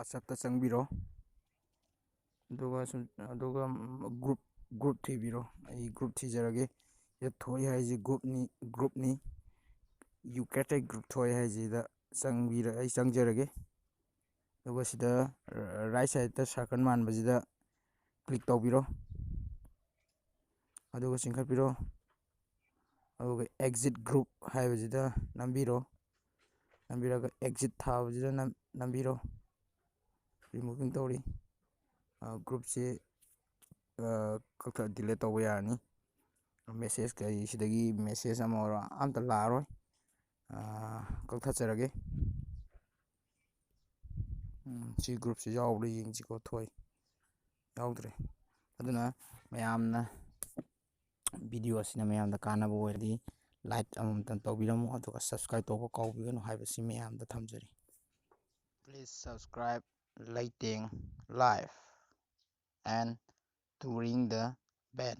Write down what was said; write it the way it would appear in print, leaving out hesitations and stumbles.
WhatsApp ta changbiro aduga group thibiro ai group thijarage ye thoi haiji group ni you create group thoi haiji da changbira ai changjarage aduga sida right side ta circle man bazida click tawbiro aduga chingkhatbiro aduga exit group haibazida nambiro nambiraga exit thabazida nambiro removing tawri group se kakta delete tawba yarani message kai sidagi message amora amta laroi kakthacharage si group se yawbra yengchiko thoi yawdre aduna mayamna video asina mayamda kanaba oirdi like amamtan tawbiramo aduga subscribe tawba kawbigano haibasi mayamda thamjari. Please subscribe Lighting Live and to ring the bell.